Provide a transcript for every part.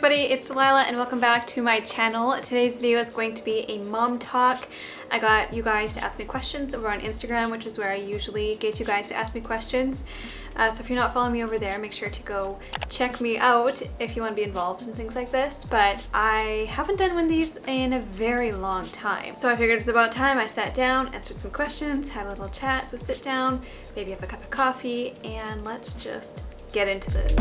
everybody, it's Delilah and welcome back to my channel. Today's video is going to be a mom talk. I got you guys to ask me questions over on Instagram, which is where I usually get you guys to ask me questions. So if you're not following me over there, make sure to go check me out if you want to be involved in things like this. But I haven't done one of these in a very long time. So I figured it's about time I sat down, answered some questions, had a little chat. So sit down, maybe have a cup of coffee, and let's just get into this.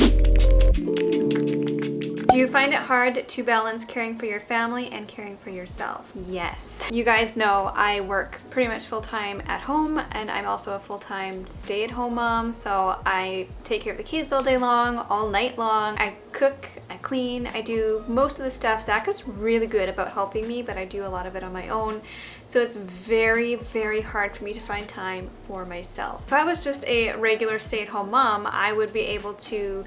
Do you find it hard to balance caring for your family and caring for yourself? Yes. You guys know I work pretty much full-time at home, and I'm also a full-time stay-at-home mom, so I take care of the kids all day long, all night long. I cook, I clean, I do most of the stuff. Zach is really good about helping me, but I do a lot of it on my own. So it's very, very hard for me to find time for myself. If I was just a regular stay-at-home mom, I would be able to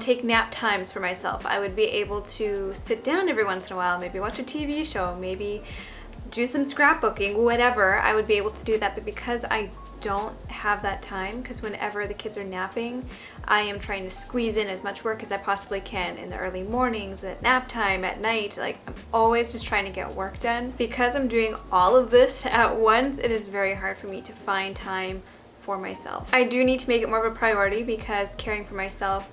take nap times for myself. I would be able to sit down every once in a while, maybe watch a TV show, maybe do some scrapbooking, whatever. I would be able to do that, but because I don't have that time, because whenever the kids are napping, I am trying to squeeze in as much work as I possibly can in the early mornings, at nap time, at night. Like, I'm always just trying to get work done. Because I'm doing all of this at once, it is very hard for me to find time for myself. I do need to make it more of a priority, because caring for myself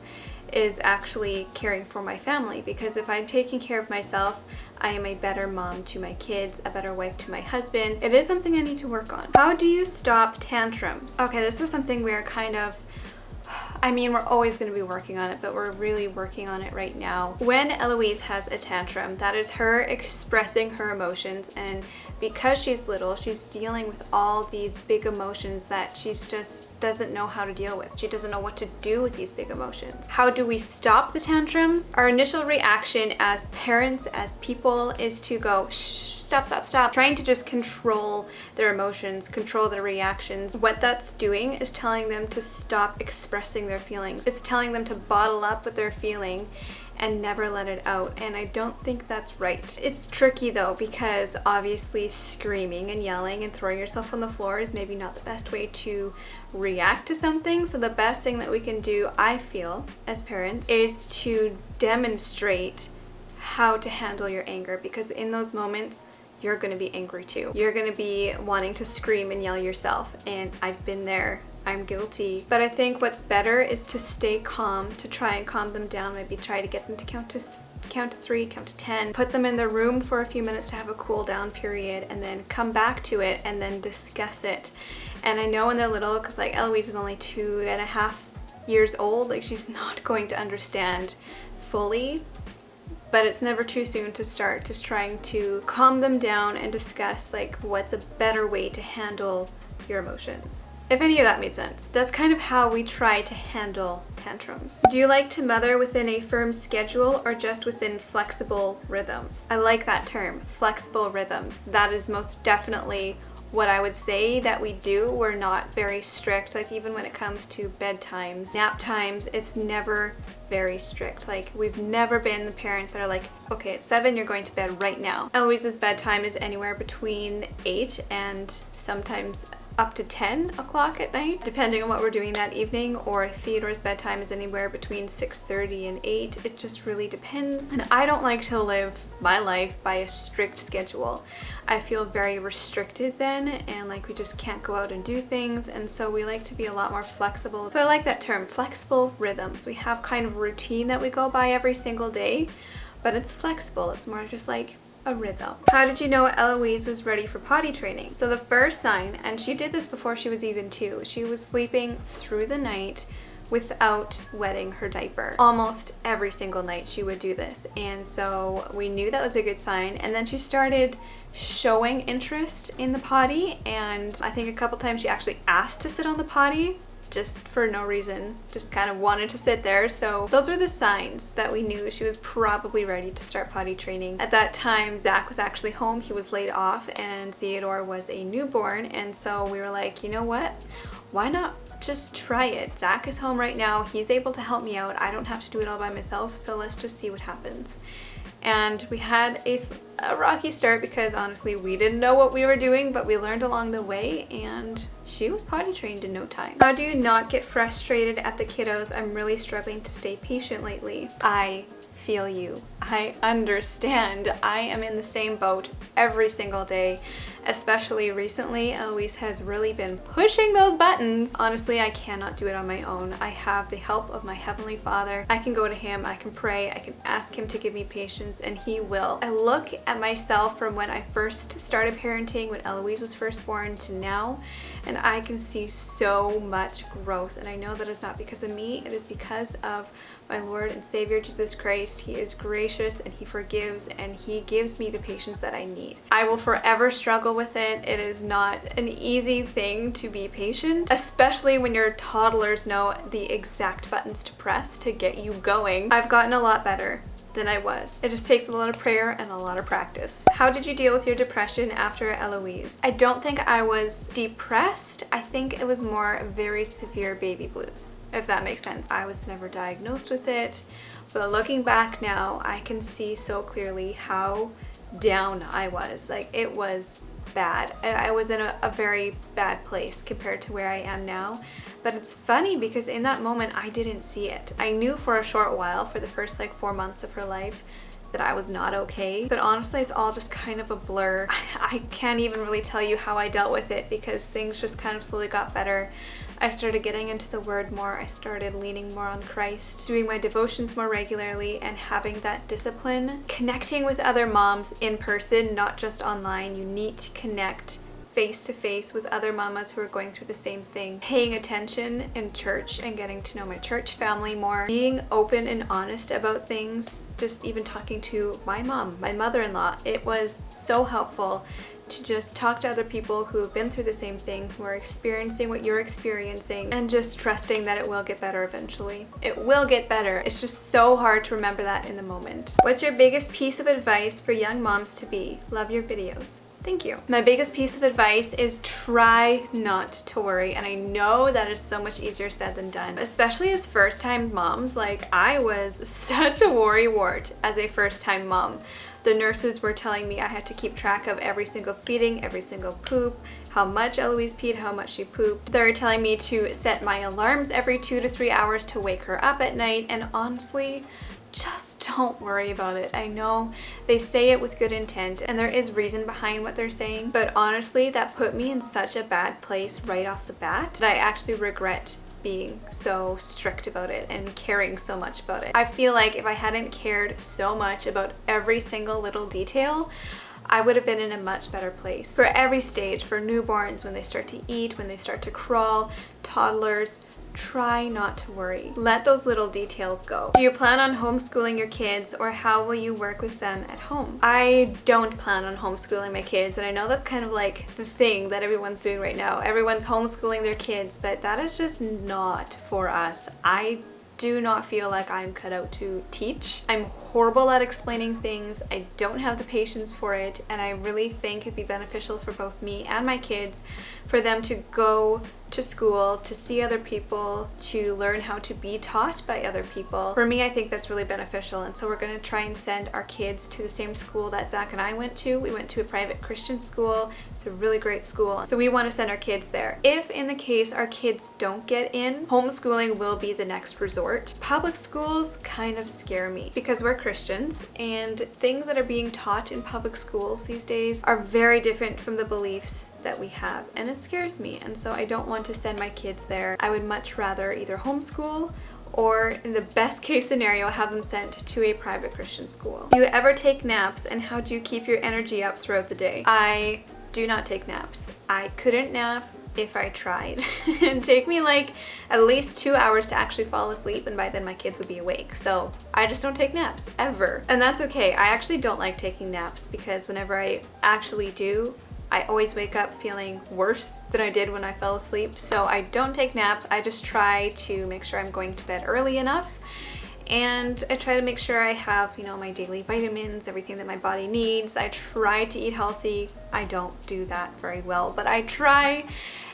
is actually caring for my family, because if I'm taking care of myself, I am a better mom to my kids, a better wife to my husband. It is something I need to work on. How do you stop tantrums? Okay, this is something we're we're always going to be working on it, but we're really working on it right now. When Eloise has a tantrum, that is her expressing her emotions, and because she's little, she's dealing with all these big emotions that she's just doesn't know how to deal with. She doesn't know what to do with these big emotions. How do we stop the tantrums? Our initial reaction as parents, as people, is to go, shh, stop, stop, stop. Trying to just control their emotions, control their reactions. What that's doing is telling them to stop expressing their feelings. It's telling them to bottle up what they're feeling and never let it out, and I don't think that's right. It's tricky though, because obviously screaming and yelling and throwing yourself on the floor is maybe not the best way to react to something. So the best thing that we can do, I feel, as parents, is to demonstrate how to handle your anger, because in those moments you're going to be angry too. You're going to be wanting to scream and yell yourself, and I've been there. I'm guilty. But I think what's better is to stay calm, to try and calm them down, maybe try to get them to count to 3, count to 10, put them in their room for a few minutes to have a cool down period, and then come back to it and then discuss it. And I know when they're little, because like Eloise is only 2.5 years old, like she's not going to understand fully, but it's never too soon to start just trying to calm them down and discuss like what's a better way to handle your emotions. If any of that made sense. That's kind of how we try to handle tantrums. Do you like to mother within a firm schedule or just within flexible rhythms? I like that term, flexible rhythms. That is most definitely what I would say that we do. We're not very strict, like even when it comes to bedtimes, nap times, it's never very strict. Like, we've never been the parents that are like, okay, at 7 you're going to bed right now. Eloise's bedtime is anywhere between 8 and sometimes up to 10 o'clock at night, depending on what we're doing that evening, or Theodore's bedtime is anywhere between 6:30 and 8. It just really depends. And I don't like to live my life by a strict schedule. I feel very restricted then, and like we just can't go out and do things, and so we like to be a lot more flexible. So I like that term, flexible rhythms. We have kind of a routine that we go by every single day, but it's flexible. It's more just like a rhythm. How did you know Eloise was ready for potty training? So the first sign, and she did this before she was even 2, she was sleeping through the night without wetting her diaper. Almost every single night she would do this, and so we knew that was a good sign. And then she started showing interest in the potty, and I think a couple times she actually asked to sit on the potty, just for no reason, just kind of wanted to sit there. So those were the signs that we knew she was probably ready to start potty training. At that time, Zach was actually home. He was laid off, and Theodore was a newborn, and so we were like, you know what? Why not just try it? Zach is home right now. He's able to help me out. I don't have to do it all by myself, so let's just see what happens. And we had a rocky start, because honestly we didn't know what we were doing, but we learned along the way, and she was potty trained in no time. How do you not get frustrated at the kiddos? I'm really struggling to stay patient lately. I feel you. I understand. I am in the same boat every single day, especially recently. Eloise has really been pushing those buttons. Honestly, I cannot do it on my own. I have the help of my Heavenly Father. I can go to Him, I can pray, I can ask Him to give me patience, and He will. I look at myself from when I first started parenting, when Eloise was first born, to now, and I can see so much growth. And I know that is not because of me, it is because of my Lord and Savior Jesus Christ. He is gracious and He forgives, and He gives me the patience that I need. I will forever struggle with it. It is not an easy thing to be patient, especially when your toddlers know the exact buttons to press to get you going. I've gotten a lot better than I was. It just takes a lot of prayer and a lot of practice. How did you deal with your depression after Eloise? I don't think I was depressed. I think it was more very severe baby blues, if that makes sense. I was never diagnosed with it, but looking back now, I can see so clearly how down I was. Like, it was bad. I was in a very bad place compared to where I am now. But it's funny because in that moment I didn't see it. I knew for a short while, for the first like 4 months of her life, that I was not okay. But honestly, it's all just kind of a blur. I can't even really tell you how I dealt with it because things just kind of slowly got better. I started getting into the Word more. I started leaning more on Christ, doing my devotions more regularly, and having that discipline. Connecting with other moms in person, not just online. You need to connect face to face with other mamas who are going through the same thing. Paying attention in church and getting to know my church family more. Being open and honest about things. Just even talking to my mom, my mother-in-law. It was so helpful to just talk to other people who have been through the same thing, who are experiencing what you're experiencing, and just trusting that it will get better eventually. It will get better. It's just so hard to remember that in the moment. What's your biggest piece of advice for young moms to be? Love your videos. Thank you. My biggest piece of advice is try not to worry. And I know that is so much easier said than done, especially as first-time moms. Like, I was such a worrywart as a first-time mom. The nurses were telling me I had to keep track of every single feeding, every single poop, how much Eloise peed, how much she pooped. They were telling me to set my alarms every 2 to 3 hours to wake her up at night. And honestly, just don't worry about it. I know they say it with good intent and there is reason behind what they're saying, but honestly, that put me in such a bad place right off the bat that I actually regret being so strict about it and caring so much about it. I feel like if I hadn't cared so much about every single little detail, I would have been in a much better place. For every stage, for newborns, when they start to eat, when they start to crawl, toddlers, try not to worry. Let those little details go. Do you plan on homeschooling your kids, or how will you work with them at home? I don't plan on homeschooling my kids, and I know that's kind of like the thing that everyone's doing right now. Everyone's homeschooling their kids, but that is just not for us. I do not feel like I'm cut out to teach. I'm horrible at explaining things. I don't have the patience for it, and I really think it'd be beneficial for both me and my kids for them to go to school, to see other people, to learn how to be taught by other people. For me, I think that's really beneficial, and so we're going to try and send our kids to the same school that Zach and I went to. We went to a private Christian school. It's a really great school, so we want to send our kids there. If in the case our kids don't get in, homeschooling will be the next resort. Public schools kind of scare me because we're Christians, and things that are being taught in public schools these days are very different from the beliefs that we have, and it scares me, and so I don't want to send my kids there. I would much rather either homeschool or, in the best case scenario, have them sent to a private Christian school. Do you ever take naps, and how do you keep your energy up throughout the day? I do not take naps. I couldn't nap if I tried. It'd take me like at least 2 hours to actually fall asleep, and by then my kids would be awake. So I just don't take naps ever, and that's okay. I actually don't like taking naps because whenever I actually do, I always wake up feeling worse than I did when I fell asleep. So I don't take naps. I just try to make sure I'm going to bed early enough, and I try to make sure I have, you know, my daily vitamins, everything that my body needs. I try to eat healthy. I don't do that very well, but I try,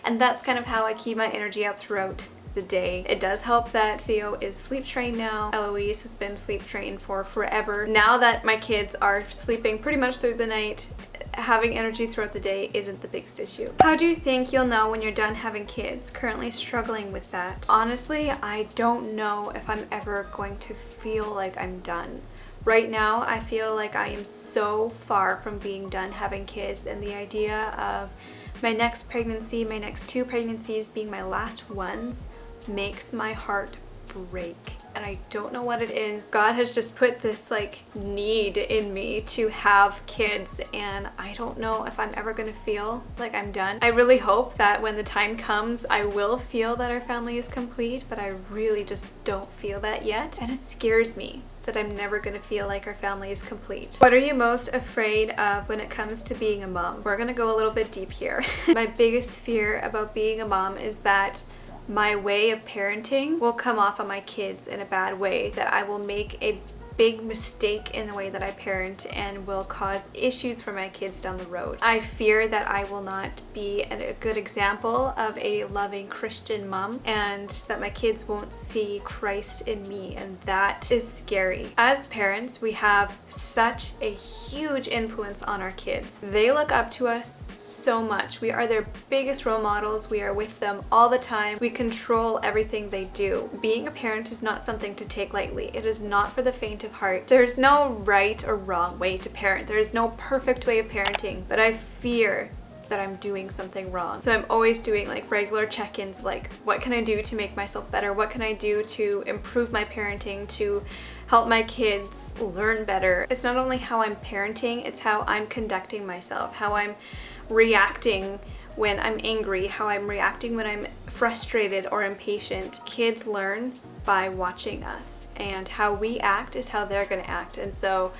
and that's kind of how I keep my energy up throughout the day. It does help that Theo is sleep trained now. Eloise has been sleep trained for forever. Now that my kids are sleeping pretty much through the night, having energy throughout the day isn't the biggest issue. How do you think you'll know when you're done having kids? Currently struggling with that. Honestly, I don't know if I'm ever going to feel like I'm done. Right now, I feel like I am so far from being done having kids, and the idea of my next pregnancy, my next 2 pregnancies being my last ones makes my heart break. And I don't know what it is. God has just put this like need in me to have kids, and I don't know if I'm ever gonna feel like I'm done. I really hope that when the time comes, I will feel that our family is complete, but I really just don't feel that yet. And it scares me that I'm never gonna feel like our family is complete. What are you most afraid of when it comes to being a mom? We're gonna go a little bit deep here. My biggest fear about being a mom is that my way of parenting will come off on my kids in a bad way, that I will make a big mistake in the way that I parent and will cause issues for my kids down the road. I fear that I will not be a good example of a loving Christian mom, and that my kids won't see Christ in me, and that is scary. As parents, we have such a huge influence on our kids. They look up to us so much. We are their biggest role models. We are with them all the time. We control everything they do. Being a parent is not something to take lightly. It is not for the faint of heart. There's no right or wrong way to parent. There is no perfect way of parenting, but I fear that I'm doing something wrong. So I'm always doing like regular check-ins, like what can I do to make myself better? What can I do to improve my parenting, to help my kids learn better? It's not only how I'm parenting, it's how I'm conducting myself, how I'm reacting when I'm angry, how I'm reacting when I'm frustrated or impatient. Kids learn by watching us, and how we act is how they're gonna act. And so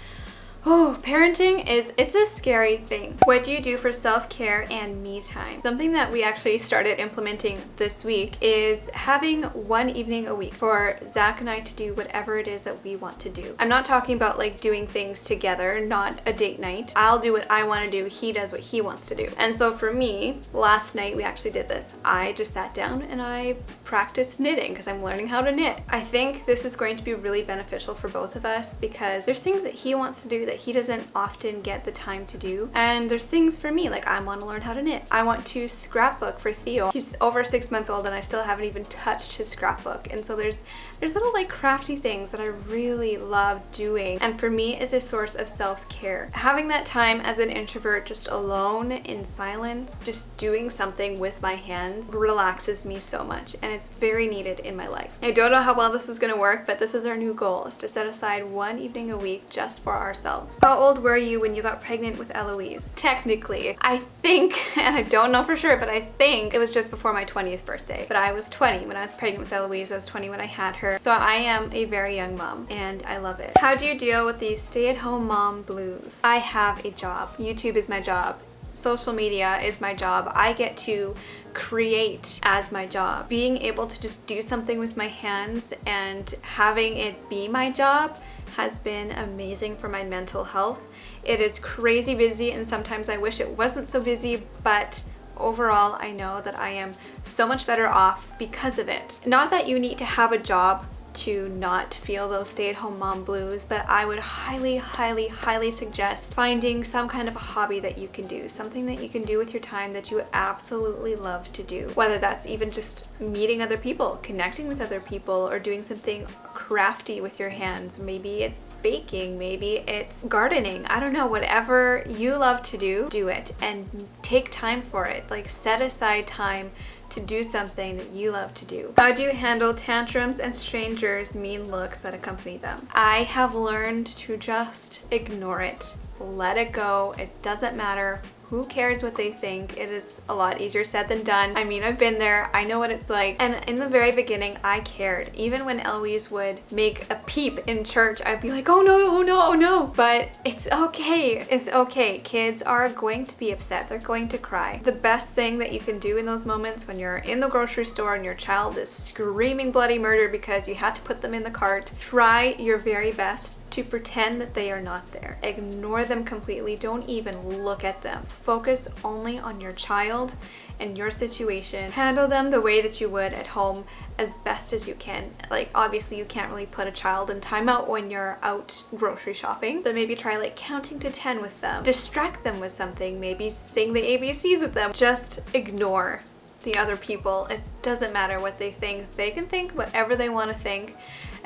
parenting it's a scary thing. What do you do for self-care and me time? Something that we actually started implementing this week is having one evening a week for Zach and I to do whatever it is that we want to do. I'm not talking about like doing things together, not a date night. I'll do what I want to do, he does what he wants to do. And so for me, last night we actually did this. I just sat down and I practiced knitting because I'm learning how to knit. I think this is going to be really beneficial for both of us, because there's things that he wants to do that he doesn't often get the time to do, and there's things for me, like I want to learn how to knit. I want to scrapbook for Theo. He's over 6 months old and I still haven't even touched his scrapbook. And so there's little like crafty things that I really love doing, and for me is a source of self-care. Having that time as an introvert, just alone in silence, just doing something with my hands, relaxes me so much, and it's very needed in my life. I don't know how well this is going to work, but this is our new goal, is to set aside one evening a week just for ourselves. How old were you when you got pregnant with Eloise? Technically, I think, and I don't know for sure, but I think it was just before my 20th birthday. But I was 20 when I was pregnant with Eloise. I was 20 when I had her. So I am a very young mom, and I love it. How do you deal with the stay-at-home mom blues? I have a job. YouTube is my job. Social media is my job. I get to create as my job. Being able to just do something with my hands and having it be my job has been amazing for my mental health. It is crazy busy, and sometimes I wish it wasn't so busy, but overall I know that I am so much better off because of it. Not that you need to have a job to not feel those stay-at-home mom blues, but I would highly suggest finding some kind of a hobby that you can do, something that you can do with your time that you absolutely love to do. Whether that's even just meeting other people, connecting with other people, or doing something crafty with your hands. Maybe it's baking, maybe it's gardening. I don't know, whatever you love to do it, and take time for it. Like, set aside time to do something that you love to do. How do you handle tantrums and strangers' mean looks that accompany them? I have learned to just ignore it. Let it go. It doesn't matter. Who cares what they think? It is a lot easier said than done. I mean, I've been there. I know what it's like. And in the very beginning, I cared. Even when Eloise would make a peep in church, I'd be like, oh no, oh no, oh no. But it's okay. It's okay. Kids are going to be upset. They're going to cry. The best thing that you can do in those moments when you're in the grocery store and your child is screaming bloody murder because you had to put them in the cart, try your very best to pretend that they are not there. Ignore them completely. Don't even look at them. Focus only on your child and your situation. Handle them the way that you would at home as best as you can. Like, obviously you can't really put a child in timeout when you're out grocery shopping, but maybe try like counting to 10 with them. Distract them with something. Maybe sing the ABCs with them. Just ignore the other people. It doesn't matter what they think. They can think whatever they want to think.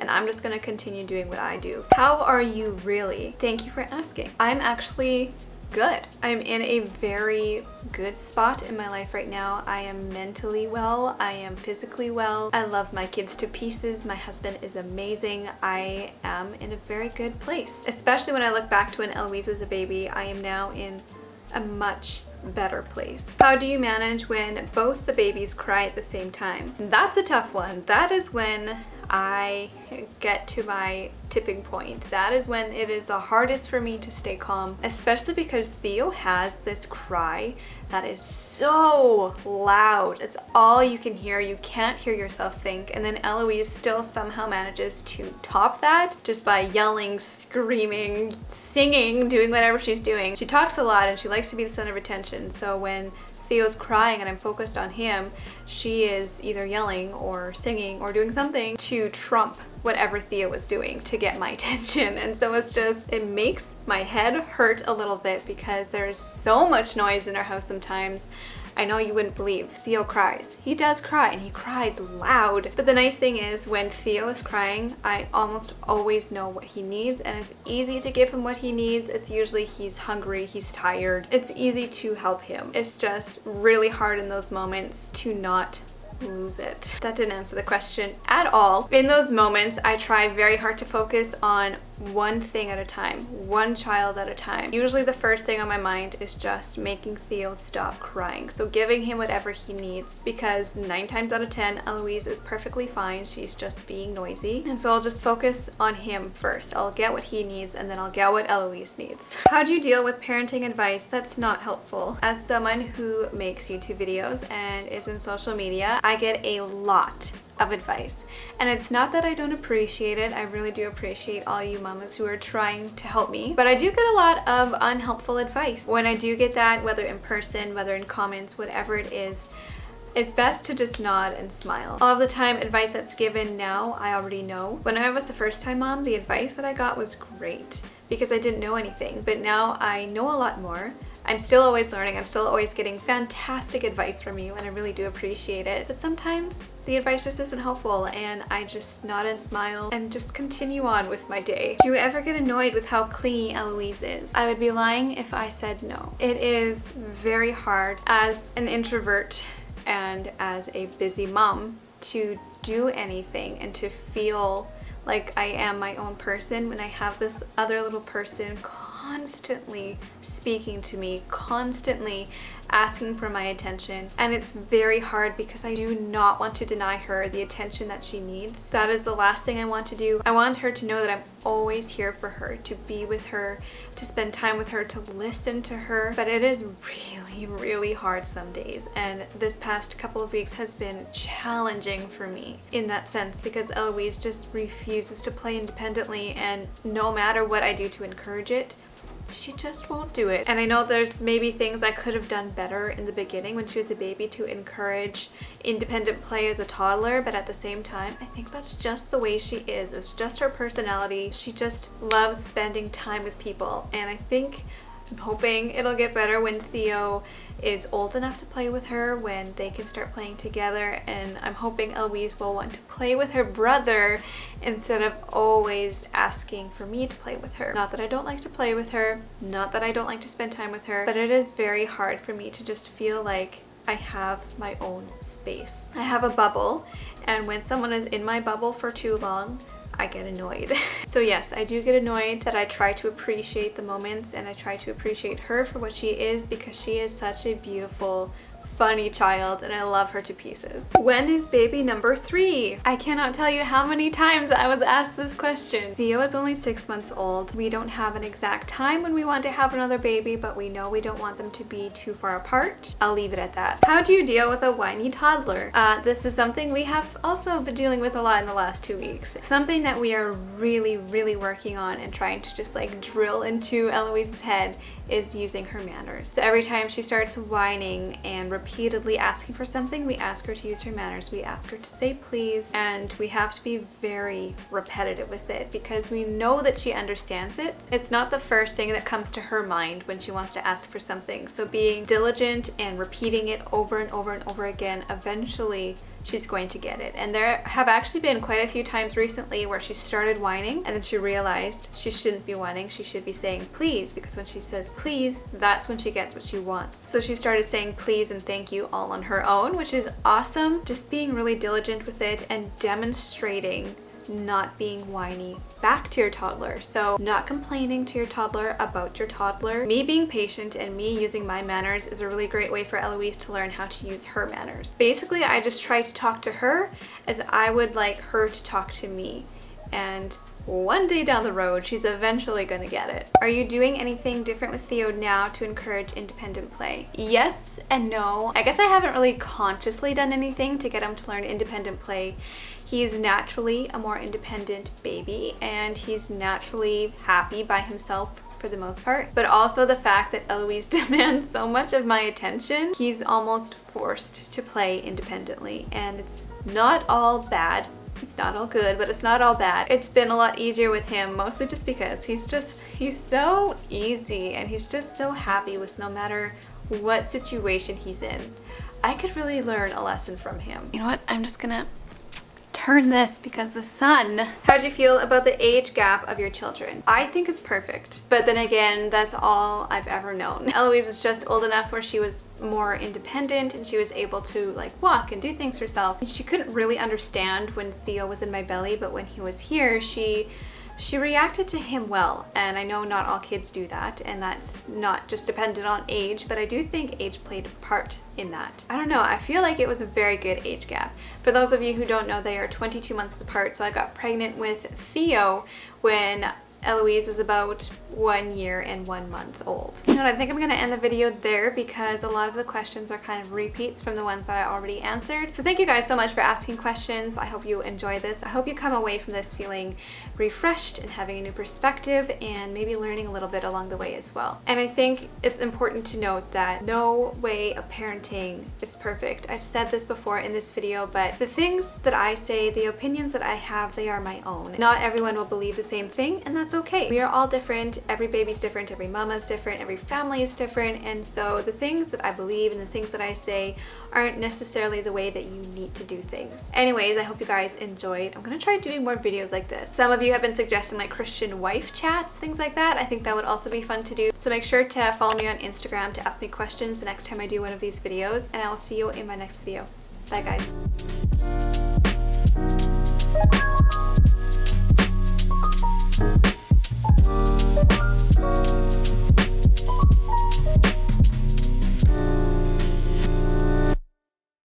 and I'm just gonna continue doing what I do. How are you really? Thank you for asking. I'm actually good. I'm in a very good spot in my life right now. I am mentally well. I am physically well. I love my kids to pieces. My husband is amazing. I am in a very good place. Especially when I look back to when Eloise was a baby, I am now in a much better place. How do you manage when both the babies cry at the same time? That's a tough one. That is when I get to my tipping point. That is when it is the hardest for me to stay calm, especially because Theo has this cry that is so loud. It's all you can hear. You can't hear yourself think. And then Eloise still somehow manages to top that just by yelling, screaming, singing, doing whatever she's doing. She talks a lot and she likes to be the center of attention. So when Theo's crying and I'm focused on him, she is either yelling or singing or doing something to trump whatever Theo was doing to get my attention. And so it makes my head hurt a little bit because there's so much noise in our house sometimes. I know you wouldn't believe, Theo cries. He does cry and he cries loud. But the nice thing is when Theo is crying, I almost always know what he needs and it's easy to give him what he needs. It's usually he's hungry, he's tired. It's easy to help him. It's just really hard in those moments to not lose it. That didn't answer the question at all. In those moments, I try very hard to focus on one thing at a time, one child at a time. Usually the first thing on my mind is just making Theo stop crying. So giving him whatever he needs, because 9 times out of 10, Eloise is perfectly fine. She's just being noisy. And so I'll just focus on him first. I'll get what he needs and then I'll get what Eloise needs. How do you deal with parenting advice that's not helpful? As someone who makes YouTube videos and is in social media, I get a lot of advice. And it's not that I don't appreciate it. I really do appreciate all you mamas who are trying to help me. But I do get a lot of unhelpful advice. When I do get that, whether in person, whether in comments, whatever it is, it's best to just nod and smile. All of the time, advice that's given now, I already know. When I was a first-time mom, the advice that I got was great because I didn't know anything. But now I know a lot more. I'm still always learning. I'm still always getting fantastic advice from you and I really do appreciate it. But sometimes the advice just isn't helpful and I just nod and smile and just continue on with my day. Do you ever get annoyed with how clingy Eloise is? I would be lying if I said no. It is very hard as an introvert and as a busy mom to do anything and to feel like I am my own person when I have this other little person constantly speaking to me, constantly asking for my attention. And it's very hard because I do not want to deny her the attention that she needs. That is the last thing I want to do. I want her to know that I'm always here for her, to be with her, to spend time with her, to listen to her. But it is really, really hard some days. And this past couple of weeks has been challenging for me in that sense because Eloise just refuses to play independently, and no matter what I do to encourage it, she just won't do it. And I know there's maybe things I could have done better in the beginning when she was a baby to encourage independent play as a toddler, but at the same time, I think that's just the way she is. It's just her personality. She just loves spending time with people. And I'm hoping it'll get better when Theo is old enough to play with her, when they can start playing together, and I'm hoping Eloise will want to play with her brother instead of always asking for me to play with her. Not that I don't like to play with her, not that I don't like to spend time with her, but it is very hard for me to just feel like I have my own space. I have a bubble, and when someone is in my bubble for too long, I get annoyed. So yes, I do get annoyed that I try to appreciate the moments and I try to appreciate her for what she is because she is such a beautiful, funny child and I love her to pieces. When is baby number 3? I cannot tell you how many times I was asked this question. Theo is only 6 months old. We don't have an exact time when we want to have another baby, but we know we don't want them to be too far apart. I'll leave it at that. How do you deal with a whiny toddler? This is something we have also been dealing with a lot in the last 2 weeks. Something that we are really, really working on and trying to just like drill into Eloise's head is using her manners. So every time she starts whining and repeatedly asking for something, we ask her to use her manners. We ask her to say please, and we have to be very repetitive with it because we know that she understands it. It's not the first thing that comes to her mind when she wants to ask for something. So being diligent and repeating it over and over and over again, eventually she's going to get it. And there have actually been quite a few times recently where she started whining and then she realized she shouldn't be whining, she should be saying please, because when she says please, that's when she gets what she wants. So she started saying please and thank you all on her own, which is awesome. Just being really diligent with it and demonstrating not being whiny back to your toddler. So not complaining to your toddler about your toddler. Me being patient and me using my manners is a really great way for Eloise to learn how to use her manners. Basically, I just try to talk to her as I would like her to talk to me. And one day down the road, she's eventually gonna get it. Are you doing anything different with Theo now to encourage independent play? Yes and no. I guess I haven't really consciously done anything to get him to learn independent play. He's naturally a more independent baby and he's naturally happy by himself for the most part. But also the fact that Eloise demands so much of my attention, he's almost forced to play independently. And it's not all bad. It's not all good, but it's not all bad. It's been a lot easier with him, mostly just because he's so easy and he's just so happy with no matter what situation he's in. I could really learn a lesson from him. You know what? I'm just gonna turn this because the sun. How do you feel about the age gap of your children? I think it's perfect, but then again, that's all I've ever known. Eloise was just old enough where she was more independent and she was able to like walk and do things herself. And she couldn't really understand when Theo was in my belly, but when he was here, she reacted to him well. And I know not all kids do that, and that's not just dependent on age, but I do think age played a part in that. I don't know, I feel like it was a very good age gap. For those of you who don't know, they are 22 months apart, so I got pregnant with Theo when Eloise was about 1 year and 1 month old. You know what, I think I'm gonna end the video there because a lot of the questions are kind of repeats from the ones that I already answered. So thank you guys so much for asking questions. I hope you enjoy this. I hope you come away from this feeling refreshed and having a new perspective and maybe learning a little bit along the way as well. And I think it's important to note that no way of parenting is perfect. I've said this before in this video, but the things that I say, the opinions that I have, they are my own. Not everyone will believe the same thing, and that's okay. We are all different. Every baby's different. Every mama's different. Every family is different. And so the things that I believe and the things that I say aren't necessarily the way that you need to do things. Anyways, I hope you guys enjoyed. I'm gonna try doing more videos like this. Some of you have been suggesting like Christian wife chats, things like that. I think that would also be fun to do. So make sure to follow me on Instagram to ask me questions the next time I do one of these videos. And I will see you in my next video. Bye guys.